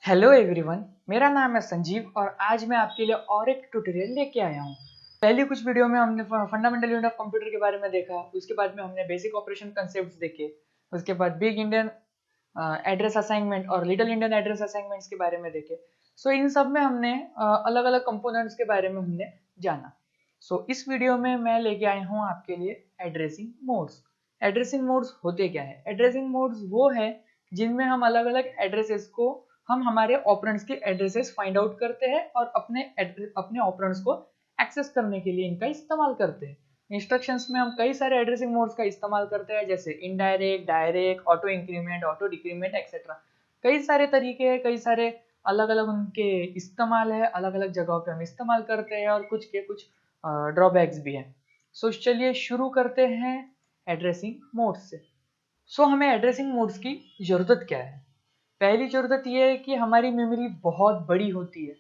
Hello everyone, मेरा नाम है संजीव और आज मैं आपके लिए और एक ट्यूटोरियल लेके आया हूँ। पहले कुछ वीडियो में हमने फंडामेंटल यूनिट ऑफ कंप्यूटर के बारे में देखा, उसके बाद में हमने बेसिक ऑपरेशन कंसेप्ट्स देखे, उसके बाद बिग इंडियन एड्रेस असाइनमेंट और लिटिल इंडियन एड्रेस असाइनमेंट्स के बारे में देखे। सो इन सब में हमने अलग अलग कंपोनेंट्स के बारे में हमने जाना। सो इस वीडियो में मैं लेके आया हूँ आपके लिए एड्रेसिंग मोड्स। एड्रेसिंग मोड्स होते क्या है? एड्रेसिंग मोड्स वो है जिनमें हम अलग अलग एड्रेसेस को हम हमारे ऑपरेंड्स के एड्रेसेस फाइंड आउट करते हैं और अपने ऑपरेंड्स को एक्सेस करने के लिए इनका इस्तेमाल करते हैं। इंस्ट्रक्शंस में हम कई सारे एड्रेसिंग मोड्स का इस्तेमाल करते हैं, जैसे indirect, direct, auto increment, auto decrement etcetera. कई सारे तरीके हैं, कई सारे अलग अलग उनके इस्तेमाल है, अलग अलग जगहों पे हम इस्तेमाल करते हैं और कुछ के कुछ ड्रॉबैक्स भी हैं। सो चलिए शुरू करते हैं एड्रेसिंग मोड्स से। सो हमें एड्रेसिंग मोड्स की जरूरत क्या है? पहली जरूरत यह है कि हमारी मेमोरी बहुत बड़ी होती है।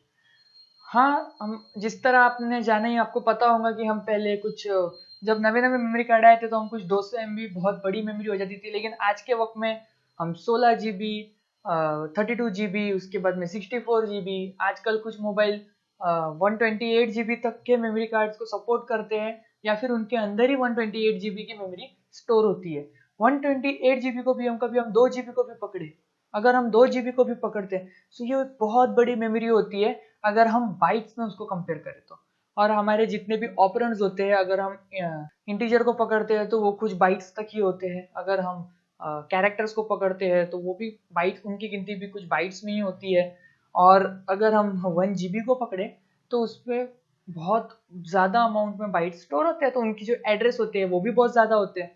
हाँ, हम जिस तरह आपने जाना ही, आपको पता होगा कि हम पहले कुछ जब नवे नवे मेमोरी कार्ड आए थे तो हम कुछ 200 MB बहुत बड़ी मेमोरी हो जाती थी, लेकिन आज के वक्त में हम 16 GB, 32 GB, उसके बाद में 64 GB, आजकल कुछ मोबाइल 128 GB तक के मेमोरी कार्ड्स को सपोर्ट करते हैं, या फिर उनके अंदर ही 128 GB की मेमोरी स्टोर होती है। 128 GB को भी हम 2 GB को भी पकड़े, अगर हम 2 GB को भी पकड़ते हैं तो ये बहुत बड़ी मेमोरी होती है अगर हम बाइट्स में उसको कंपेयर करें तो। और हमारे जितने भी ऑपरेंड्स होते हैं, अगर हम इंटीजर को पकड़ते हैं तो वो कुछ बाइट्स तक ही होते हैं, अगर हम कैरेक्टर्स को पकड़ते हैं तो वो भी बाइट्स, उनकी गिनती भी कुछ बाइट्स में ही होती है। और अगर हम 1 GB को पकड़े तो उस पर बहुत ज़्यादा अमाउंट में बाइट्स स्टोर होते हैं, तो उनकी जो एड्रेस होते हैं वो भी बहुत ज़्यादा होते हैं।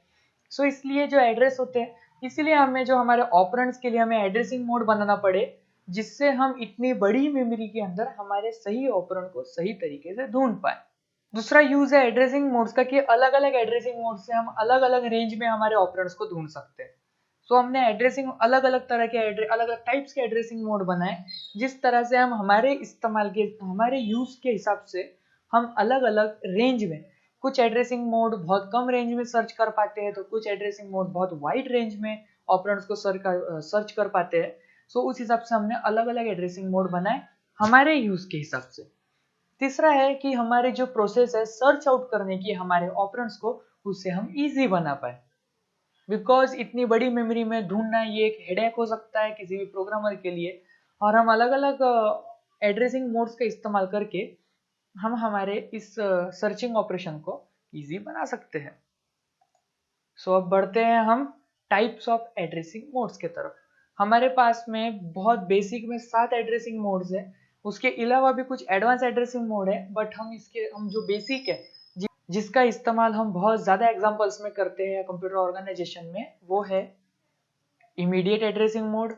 सो इसलिए जो एड्रेस होते हैं, इसीलिए हमें जो हमारे ऑपरेंड्स के लिए हमें एड्रेसिंग मोड बनाना पड़े, जिससे हम इतनी बड़ी मेमोरी के अंदर हमारे सही ऑपरेंड को सही तरीके से ढूंढ पाए। दूसरा यूज है एड्रेसिंग मोड्स का कि अलग अलग एड्रेसिंग मोड से हम अलग अलग रेंज में हमारे ऑपरेंड्स को ढूंढ सकते हैं। सो हमने एड्रेसिंग अलग अलग तरह के अलग अलग टाइप्स के एड्रेसिंग मोड बनाए, जिस तरह से हम हमारे इस्तेमाल के, हमारे यूज के हिसाब से हम अलग अलग रेंज में, कुछ एड्रेसिंग मोड बहुत कम रेंज में सर्च कर पाते हैं, तो कुछ एड्रेसिंग मोड बहुत वाइड रेंज में ऑपरेंड्स को सर्च कर पाते हैं। सो उस हिसाब से हमने अलग अलग एड्रेसिंग मोड बनाए हमारे यूज के हिसाब से। तीसरा है कि हमारे जो प्रोसेस है सर्च आउट करने की हमारे ऑपरेंड्स को, उससे हम इजी बना पाए। बिकॉज इतनी बड़ी मेमोरी में ढूंढना ये एक हेडेक हो सकता है किसी भी प्रोग्रामर के लिए, और हम अलग अलग एड्रेसिंग मोड्स का इस्तेमाल करके हम हमारे इस सर्चिंग ऑपरेशन को इजी बना सकते हैं। सो अब बढ़ते हैं हम टाइप्स ऑफ एड्रेसिंग मोड्स के तरफ। हमारे पास में बहुत बेसिक में 7 एड्रेसिंग मोड्स है, उसके अलावा भी कुछ एडवांस एड्रेसिंग मोड है, बट हम जो बेसिक है, जिसका इस्तेमाल हम बहुत ज़्यादा एग्जांपल्स में करते हैं कंप्यूटर ऑर्गेनाइजेशन में, वो है इमीडिएट एड्रेसिंग मोड,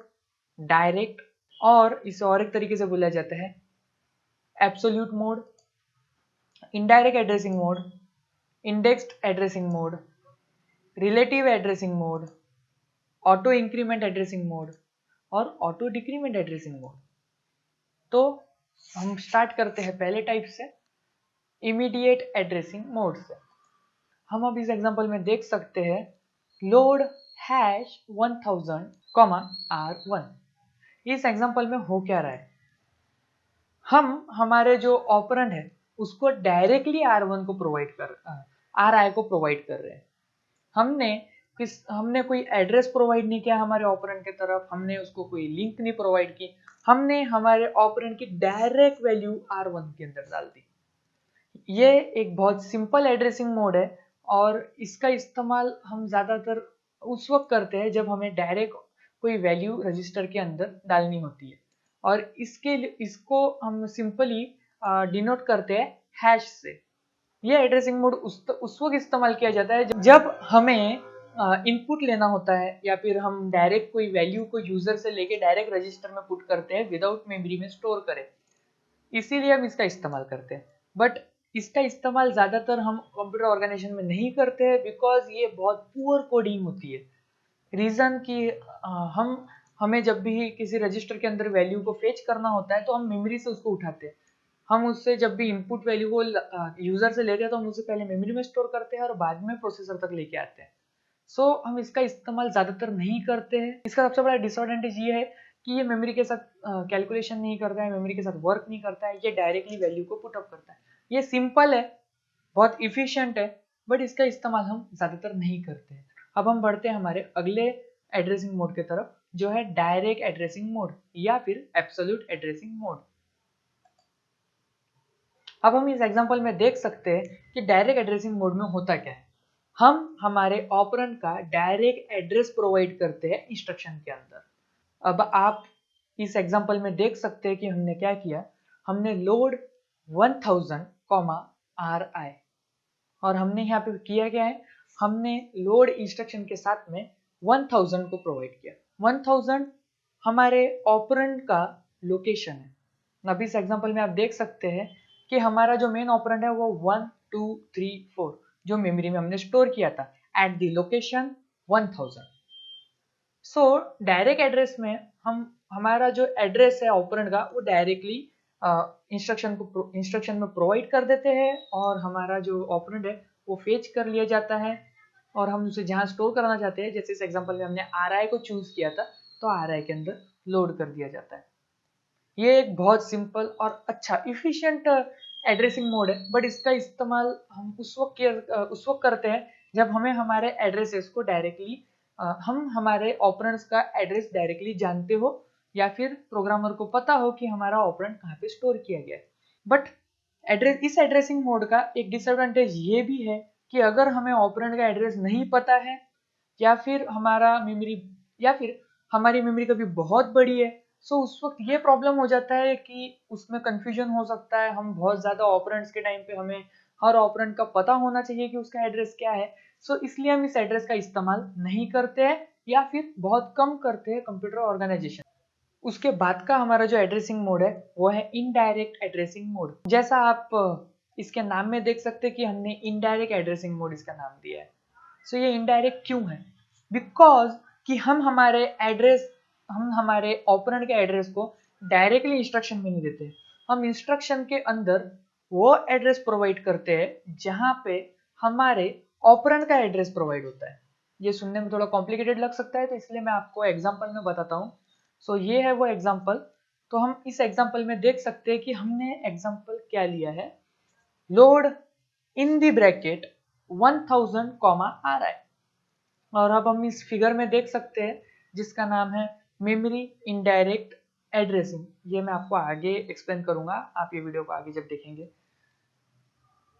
डायरेक्ट, और इसे और एक तरीके से बोला जाता है absolute mode, indirect addressing mode, indexed addressing mode, relative addressing mode, auto increment addressing mode और ऑटो डिक्रीमेंट एड्रेसिंग मोड। तो हम स्टार्ट करते हैं पहले टाइप से, इमीडिएट एड्रेसिंग मोड से। हम अब इस एग्जांपल में देख सकते हैं लोड #1000, R1। इस एग्जांपल में हो क्या रहा है, हम हमारे जो ऑपरेंड है उसको डायरेक्टली R1 को Ri को प्रोवाइड कर रहे हैं। हमने कोई एड्रेस प्रोवाइड नहीं किया हमारे ऑपरेंड की तरफ, हमने उसको कोई लिंक नहीं प्रोवाइड की, हमने हमारे ऑपरेंड की डायरेक्ट वैल्यू R1 के अंदर डाल दी। ये एक बहुत सिंपल एड्रेसिंग मोड है और इसका इस्तेमाल हम ज़्यादातर उस वक्त करते हैं जब हमें डायरेक्ट कोई वैल्यू रजिस्टर के अंदर डालनी होती है, और इसको हम सिंपली डिनोट करते हैं हैश से। ये एड्रेसिंग मोड उस वक्त इस्तेमाल किया जाता है जब हमें इनपुट लेना होता है, या फिर हम डायरेक्ट कोई वैल्यू को यूजर से लेके डायरेक्ट रजिस्टर में पुट करते हैं विदाउट मेमोरी में स्टोर करें, इसीलिए हम इसका इस्तेमाल करते हैं। बट इसका इस्तेमाल ज़्यादातर हम कंप्यूटर ऑर्गेनाइजेशन में नहीं करते हैं, बिकॉज ये बहुत पुअर कोडिंग होती है। रीज़न कि हमें जब भी किसी रजिस्टर के अंदर वैल्यू को फेच करना होता है तो हम मेमोरी से उसको उठाते हैं। हम उससे जब भी इनपुट वैल्यू को यूजर से लेते हैं तो हम उसे पहले मेमोरी में स्टोर करते हैं और बाद में प्रोसेसर तक लेके आते हैं। सो हम इसका इस्तेमाल ज़्यादातर नहीं करते हैं। इसका सबसे बड़ा डिसएडवांटेज ये है कि ये मेमोरी के साथ कैलकुलेशन नहीं करता है, मेमोरी के साथ वर्क नहीं करता है, ये डायरेक्टली वैल्यू को पुट अप करता है। ये सिंपल है, बहुत इफिशिएंट है, बट इसका इस्तेमाल हम ज़्यादातर नहीं करते हैं। अब हम बढ़ते हैं हमारे अगले एड्रेसिंग मोड की तरफ, जो है डायरेक्ट एड्रेसिंग मोड या फिर एब्सोल्यूट एड्रेसिंग मोड। अब हम इस एग्जांपल में देख सकते हैं कि डायरेक्ट एड्रेसिंग मोड में होता क्या है। हम हमारे ऑपरेंड का डायरेक्ट एड्रेस प्रोवाइड करते हैं इंस्ट्रक्शन के अंदर। अब आप इस एग्जांपल में देख सकते हैं कि हमने क्या किया, हमने लोड 1000, RI, और हमने यहाँ पे किया क्या है, हमने लोड इंस्ट्रक्शन के साथ में 1000 को प्रोवाइड किया। 1000 हमारे ऑपरेंड का लोकेशन है। अब इस एग्जांपल में आप देख सकते हैं कि हमारा जो मेन ऑपरेंड है वो 1 2 3 4 जो मेमोरी में हमने स्टोर किया था at the location 1000। So direct address में हम हमारा जो एड्रेस है ऑपरेंड का वो डायरेक्टली इंस्ट्रक्शन में प्रोवाइड कर देते हैं, और हमारा जो ऑपरेंड है वो फेच कर लिया जाता है, और हम उसे जहाँ स्टोर करना चाहते हैं, जैसे इस एग्जांपल में हमने RI को चूज किया था, तो RI के अंदर लोड कर दिया जाता है। ये एक बहुत सिंपल और अच्छा इफिशिएंट एड्रेसिंग मोड है, बट इसका इस्तेमाल हम उस वक्त करते हैं जब हमें हमारे एड्रेसेस को डायरेक्टली हम हमारे ऑपरेंड्स का एड्रेस डायरेक्टली जानते हो, या फिर प्रोग्रामर को पता हो कि हमारा ऑपरेंड कहाँ पे स्टोर किया गया है। बट इस एड्रेसिंग मोड का एक डिसएडवांटेज ये भी है कि अगर हमें ऑपरेंड का एड्रेस नहीं पता है, या फिर हमारी मेमोरी कभी बहुत बड़ी है, सो उस वक्त ये प्रॉब्लम हो जाता है कि उसमें कंफ्यूजन हो सकता है। हम बहुत ज़्यादा ऑपरेंड्स के टाइम पे हमें हर ऑपरेंड का पता होना चाहिए कि उसका एड्रेस क्या है। सो इसलिए हम इस एड्रेस का इस्तेमाल नहीं करते हैं, या फिर बहुत कम करते हैं कंप्यूटर ऑर्गेनाइजेशन। उसके बाद का हमारा जो एड्रेसिंग मोड है वो है इनडायरेक्ट एड्रेसिंग मोड। जैसा आप इसके नाम में देख सकते हैं कि हमने इनडायरेक्ट एड्रेसिंग मोड इसका नाम दिया है। सो ये इनडायरेक्ट क्यों है? बिकॉज कि हम हमारे ऑपरेंड के एड्रेस को डायरेक्टली इंस्ट्रक्शन में नहीं देते। हम इंस्ट्रक्शन के अंदर वो एड्रेस प्रोवाइड करते हैं जहां पे हमारे ऑपरेंड का एड्रेस प्रोवाइड होता है। ये सुनने में थोड़ा कॉम्प्लिकेटेड लग सकता है, तो इसलिए मैं आपको एग्जांपल में बताता हूँ। सो ये है वो एग्जांपल। तो हम इस एग्जांपल में देख सकते हैं कि हमने एग्जांपल क्या लिया है, load in the bracket 1000, RI, और अब हम इस फिगर में देख सकते हैं जिसका नाम है मेमोरी इनडायरेक्ट एड्रेसिंग। ये मैं आपको आगे एक्सप्लेन करूंगा, आप ये वीडियो को आगे जब देखेंगे।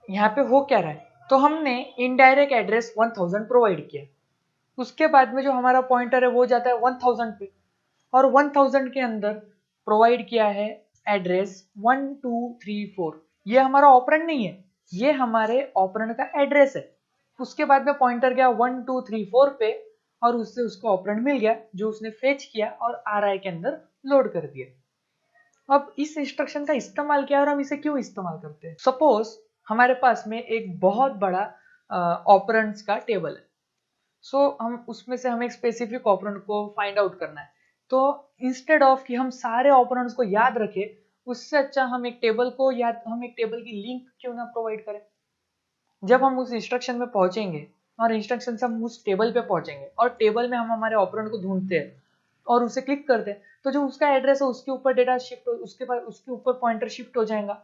यहाँ पे हो क्या रहा है, तो हमने इनडायरेक्ट एड्रेस 1000 प्रोवाइड किया, उसके बाद में जो हमारा पॉइंटर है वो जाता है 1000 पे, और 1000 के अंदर प्रोवाइड किया है एड्रेस 1 2 3 4। ये हमारा ऑपरेंड नहीं है, ये हमारे ऑपरेंड का एड्रेस है। उसके बाद में पॉइंटर गया 1 2 3 4 पे, और उससे उसको ऑपरेंड मिल गया जो उसने फेच किया और RI के अंदर लोड कर दिया। अब इस इंस्ट्रक्शन का इस्तेमाल किया और हम इसे क्यों इस्तेमाल करते हैं। सपोज हमारे पास में एक बहुत बड़ा ऑपरेंड्स का टेबल है। सो हम उसमें से हमें एक स्पेसिफिक ऑपरेंड को फाइंड आउट करना है, तो इंस्टेड ऑफ कि हम सारे ऑपरेंड्स को याद रखें, उससे अच्छा हम एक टेबल की लिंक क्यों ना प्रोवाइड करें। जब हम उस इंस्ट्रक्शन में पहुंचेंगे और इंस्ट्रक्शन से हम उस टेबल पे पहुंचेंगे, और टेबल में हम हमारे ऑपरेंड को ढूंढते हैं और उसे क्लिक करते हैं, तो जो उसका एड्रेस है उसके ऊपर डेटा शिफ्ट हो, उसके ऊपर पॉइंटर शिफ्ट हो जाएगा।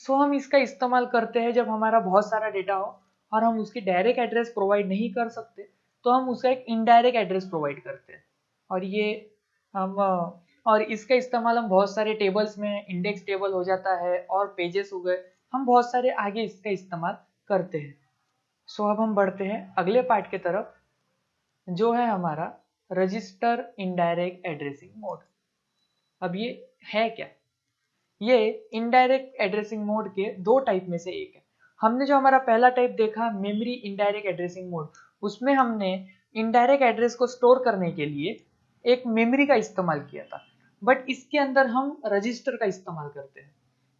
सो हम इसका इस्तेमाल करते हैं जब हमारा बहुत सारा डेटा हो और हम उसकी डायरेक्ट एड्रेस प्रोवाइड नहीं कर सकते, तो हम उसका एक इनडायरेक्ट एड्रेस प्रोवाइड करते हैं। और ये हम और इसका इस्तेमाल हम बहुत सारे टेबल्स में, इंडेक्स टेबल हो जाता है और पेजेस हो गए, हम बहुत सारे आगे इसका इस्तेमाल करते हैं। सो अब हम बढ़ते हैं अगले पार्ट की तरफ, जो है हमारा रजिस्टर इनडायरेक्ट एड्रेसिंग मोड। अब ये है क्या? ये इनडायरेक्ट एड्रेसिंग मोड के दो टाइप में से एक है। हमने जो हमारा पहला टाइप देखा मेमोरी इनडायरेक्ट एड्रेसिंग मोड, उसमें हमने इनडायरेक्ट एड्रेस को स्टोर करने के लिए एक मेमोरी का इस्तेमाल किया था, बट इसके अंदर हम रजिस्टर का इस्तेमाल करते हैं।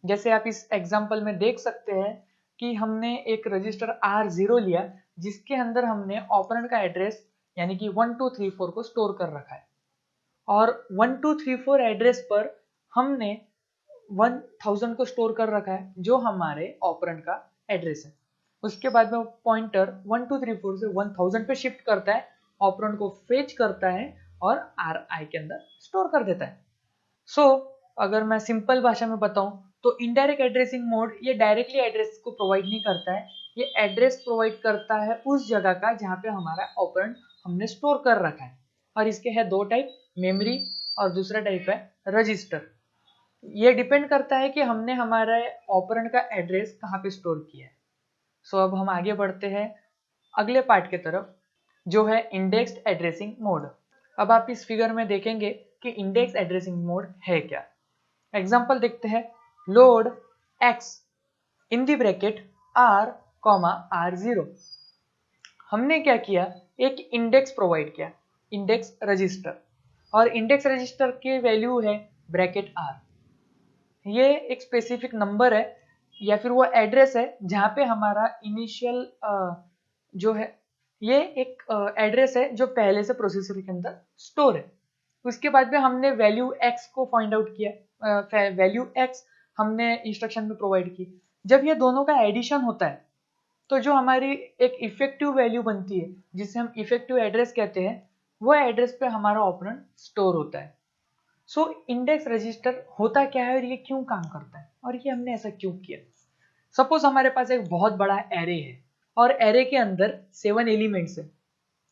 जैसे आप इस एग्जांपल में देख सकते हैं कि हमने एक रजिस्टर R0 लिया जिसके अंदर हमने ऑपरेंड का एड्रेस यानी कि 1 2 3 4 को स्टोर कर रखा है, और 1 2 3 4 एड्रेस पर हमने 1000 को स्टोर कर रखा है जो हमारे ऑपरेंड का एड्रेस है। उसके बाद में पॉइंटर 1 2 3 4 से 1000 पे शिफ्ट करता है, ऑपरेंड को फेच करता है और RI के अंदर स्टोर कर देता है। अगर मैं सिंपल भाषा में बताऊं तो इनडायरेक्ट एड्रेसिंग मोड ये डायरेक्टली एड्रेस को प्रोवाइड नहीं करता है, ये एड्रेस प्रोवाइड करता है उस जगह का जहाँ पे हमारा ऑपरेंड हमने स्टोर कर रखा है। और इसके है दो टाइप, मेमोरी और दूसरा टाइप है रजिस्टर। ये डिपेंड करता है कि हमने हमारे ऑपरेंड का एड्रेस कहाँ पे स्टोर किया है। अब हम आगे बढ़ते हैं अगले पार्ट के तरफ, जो है इंडेक्स्ड एड्रेसिंग मोड। अब आप इस फिगर में देखेंगे कि इंडेक्स एड्रेसिंग मोड है क्या। एग्जांपल देखते हैं, लोड x इन दी ब्रैकेट r, r0। हमने क्या किया, एक इंडेक्स प्रोवाइड किया, इंडेक्स रजिस्टर, और इंडेक्स रजिस्टर की वैल्यू है ब्रैकेट r। ये एक स्पेसिफिक नंबर है या फिर वो एड्रेस है जहाँ पे हमारा इनिशियल जो है, ये एक एड्रेस है जो पहले से प्रोसेसर के अंदर स्टोर है। उसके बाद में हमने वैल्यू x को फाइंड आउट किया, वैल्यू x हमने इंस्ट्रक्शन में प्रोवाइड की। जब ये दोनों का एडिशन होता है तो जो हमारी एक इफेक्टिव वैल्यू बनती है, जिसे हम इफेक्टिव एड्रेस कहते हैं, वो एड्रेस पे हमारा ऑपरेंड स्टोर होता है। इंडेक्स रजिस्टर होता क्या है और ये क्यों काम करता है और ये हमने ऐसा क्यों किया। सपोज हमारे पास एक बहुत बड़ा एरे है और एरे के अंदर 7 एलिमेंट्स है,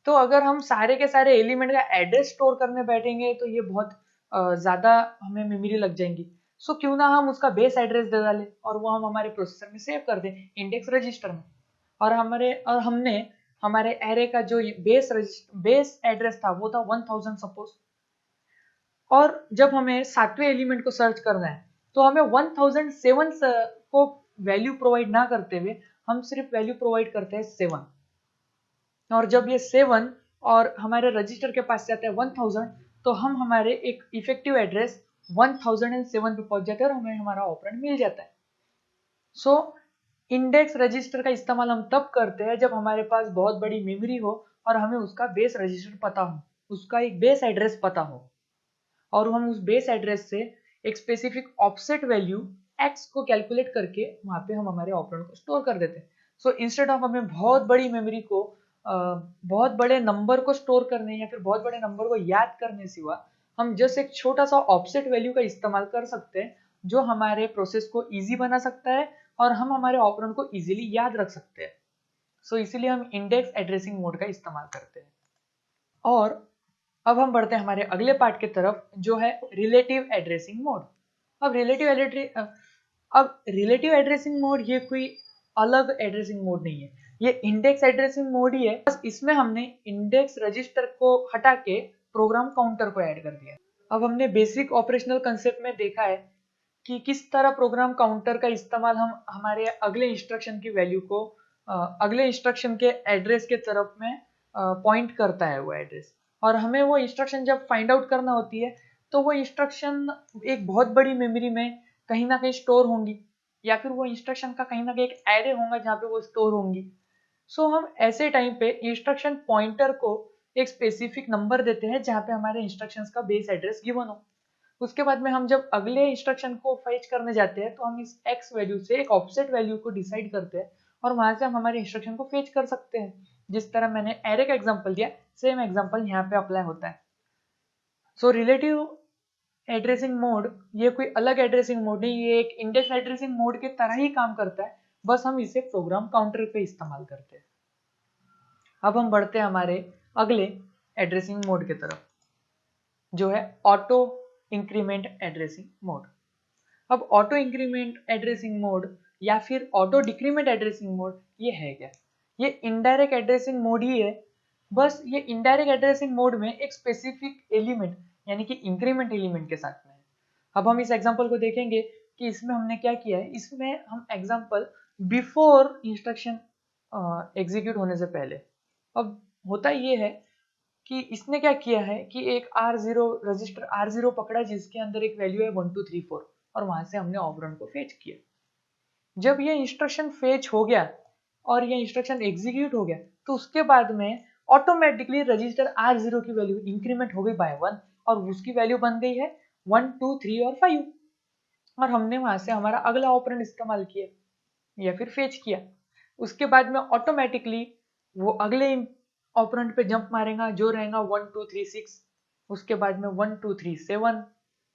तो अगर हम सारे के सारे एलिमेंट का एड्रेस स्टोर करने बैठेंगे तो ये बहुत ज़्यादा हमें मेमोरी लग जाएंगी। क्यों ना हम उसका बेस एड्रेस दे डालें और वो हम हमारे प्रोसेसर में सेव कर दें इंडेक्स रजिस्टर में। और हमने हमारे एरे का जो बेस एड्रेस था वो था 1000 सपोज। और जब हमें 7वें एलिमेंट को सर्च करना है तो हमें 1007 को वैल्यू प्रोवाइड ना करते हुए हम सिर्फ वैल्यू प्रोवाइड करते हैं 7। और जब ये 7 और हमारे रजिस्टर के पास जाता है 1000, तो हम हमारे एक इफेक्टिव एड्रेस 1007 पे पहुंच जाते हैं और हमें हमारा ऑपरेंड मिल जाता है। इंडेक्स रजिस्टर का इस्तेमाल हम तब करते हैं जब हमारे पास बहुत बड़ी मेमोरी हो और हमें उसका बेस रजिस्टर पता हो, उसका एक बेस एड्रेस पता हो, और हम उस बेस एड्रेस से एक स्पेसिफिक ऑफसेट वैल्यू x को कैलकुलेट करके वहां पे हम हमारे ऑपरेंड को स्टोर कर देते हैं। इंस्टेड ऑफ हमें बहुत बड़ी मेमोरी को बहुत बड़े नंबर को स्टोर करने या फिर बहुत बड़े नंबर को याद करने सिवा हम जस्ट एक छोटा सा ऑफसेट वैल्यू का इस्तेमाल कर सकते हैं जो हमारे प्रोसेस को इजी बना सकता है और हम हमारे ऑपरेंड को इजीली याद रख सकते हैं। इसीलिए हम इंडेक्स एड्रेसिंग मोड का इस्तेमाल करते हैं। और अब हम बढ़ते हैं हमारे अगले पार्ट की तरफ, जो है रिलेटिव एड्रेसिंग मोड। अब रिलेटिव एड्रेसिंग मोड ये कोई अलग एड्रेसिंग मोड नहीं है, ये इंडेक्स एड्रेसिंग मोड ही है, बस इसमें हमने इंडेक्स रजिस्टर को हटा के प्रोग्राम काउंटर को ऐड कर दिया। अब हमने बेसिक ऑपरेशनल कंसेप्ट में देखा है कि किस तरह प्रोग्राम काउंटर का इस्तेमाल हम हमारे अगले इंस्ट्रक्शन की वैल्यू को अगले इंस्ट्रक्शन के एड्रेस के तरफ में पॉइंट करता है वो एड्रेस, और हमें वो इंस्ट्रक्शन जब फाइंड आउट करना होती है तो वो इंस्ट्रक्शन एक बहुत बड़ी मेमोरी में कहीं ना कहीं स्टोर होंगी, या फिर वो इंस्ट्रक्शन का कहीं ना कहीं एक एरे होगा जहाँ पे वो स्टोर होंगी। हम ऐसे टाइम पे इंस्ट्रक्शन पॉइंटर को एक स्पेसिफिक नंबर देते हैं जहाँ पे हमारे इंस्ट्रक्शंस का बेस एड्रेस गिवन हो। उसके बाद में हम जब अगले इंस्ट्रक्शन को फेच करने जाते हैं तो हम इस x वैल्यू से एक ऑफसेट वैल्यू को डिसाइड करते हैं और वहां से हम हमारे इंस्ट्रक्शन को फेच कर सकते हैं। जिस तरह मैंने एरे का एग्जांपल दिया, सेम एग्जांपल यहाँ पे अप्लाई होता है। रिलेटिव एड्रेसिंग मोड ये कोई अलग एड्रेसिंग मोड नहीं, ये एक इंडेक्स एड्रेसिंग मोड के तरह ही काम करता है, बस हम इसे प्रोग्राम काउंटर पे इस्तेमाल करते हैं। अब हम बढ़ते हैं हमारे अगले एड्रेसिंग मोड की तरफ, जो है ऑटो इंक्रीमेंट एड्रेसिंग मोड। अब ऑटो इंक्रीमेंट एड्रेसिंग मोड या फिर ऑटो डिक्रीमेंट एड्रेसिंग मोड ये है क्या? ये इनडायरेक्ट एड्रेसिंग मोड ही है, बस ये इनडायरेक्ट एड्रेसिंग मोड में एक स्पेसिफिक एलिमेंट यानी कि इंक्रीमेंट एलिमेंट के साथ में है। अब हम इस एग्जांपल को देखेंगे कि इसमें हमने क्या किया है। इसमें हम एग्जांपल बिफोर इंस्ट्रक्शन एग्जीक्यूट होने से पहले, अब होता ये है कि इसने क्या किया है कि एक R0 रजिस्टर R0 पकड़ा जिसके अंदर एक वैल्यू है 1 2 3 4 और वहां से हमने ऑपरेंड को फेच किया। जब ये इंस्ट्रक्शन फेच हो गया और ये इंस्ट्रक्शन एग्जीक्यूट हो गया तो उसके बाद में ऑटोमेटिकली रजिस्टर R0 की वैल्यू इंक्रीमेंट हो गई बाय 1 और उसकी वैल्यू बन गई है 1 2 3 और 5 और हमने वहां से हमारा अगला ऑपरेंड इस्तेमाल किया या फिर फेच किया। उसके बाद में ऑटोमेटिकली वो अगले ऑपरेंड पे जंप मारेगा जो रहेगा 1 2 3 6 उसके बाद में 1 2 3 7,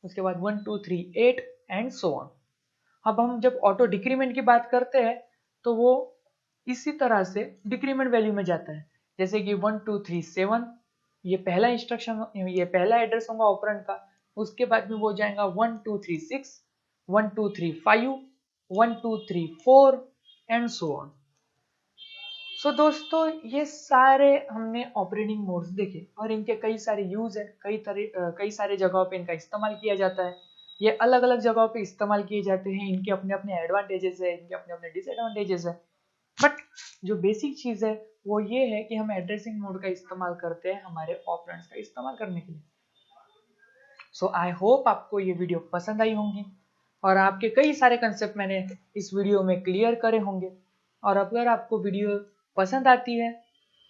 उसके बाद 1 2 3 8 एंड सो ऑन। अब हम जब ऑटो डिक्रीमेंट की बात करते हैं तो वो इसी तरह से डिक्रीमेंट वैल्यू में जाता है, जैसे कि 1 2 3 7 ये पहला इंस्ट्रक्शन, ये पहला एड्रेस होगा ऑपरेंड का। उसके बाद में वो जाएगा 1 2 3 6, 1 2 3 5, 1 2 3 4 एंड सो ऑन। सो दोस्तों ये सारे हमने ऑपरेटिंग मोड्स देखे और इनके कई सारे यूज है, कई सारे जगहों पे इनका इस्तेमाल किया जाता है। ये अलग अलग जगहों पे इस्तेमाल किए जाते हैं, इनके अपने अपने एडवांटेजेस है, इनके अपने अपने डिसएडवांटेजेस है। बट जो बेसिक चीज है वो ये है कि हम एड्रेसिंग मोड का इस्तेमाल करते हैं हमारे ऑपरेंड्स का इस्तेमाल करने के लिए। सो आई होप आपको ये वीडियो पसंद आई होंगी और आपके कई सारे कंसेप्ट मैंने इस वीडियो में क्लियर करे होंगे। और अगर आपको वीडियो पसंद आती है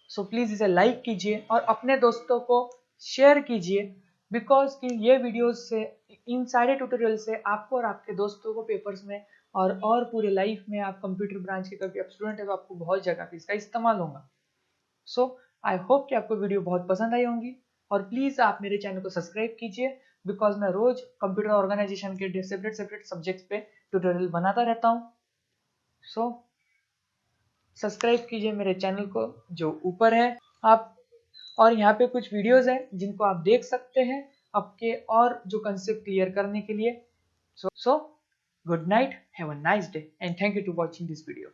सो प्लीज़ इसे लाइक कीजिए और अपने दोस्तों को शेयर कीजिए, बिकॉज कि ये वीडियोस से, इन सारे ट्यूटोरियल से आपको और आपके दोस्तों को पेपर्स में और पूरे लाइफ में, आप कंप्यूटर ब्रांच के कभी आप स्टूडेंट है तो आपको बहुत जगह पे इसका इस्तेमाल होगा। सो आई होप कि आपको वीडियो बहुत पसंद आई होंगी और प्लीज़ आप मेरे चैनल को सब्सक्राइब कीजिए, बिकॉज मैं रोज कंप्यूटर ऑर्गेनाइजेशन के सेपरेट सेपरेट सब्जेक्ट्स पे ट्यूटोरियल बनाता रहता हूँ। सो सब्सक्राइब कीजिए मेरे चैनल को जो ऊपर है आप, और यहाँ पे कुछ वीडियोस हैं जिनको आप देख सकते हैं आपके और जो कंसेप्ट क्लियर करने के लिए। So good night, have a nice day and thank you to watching this video.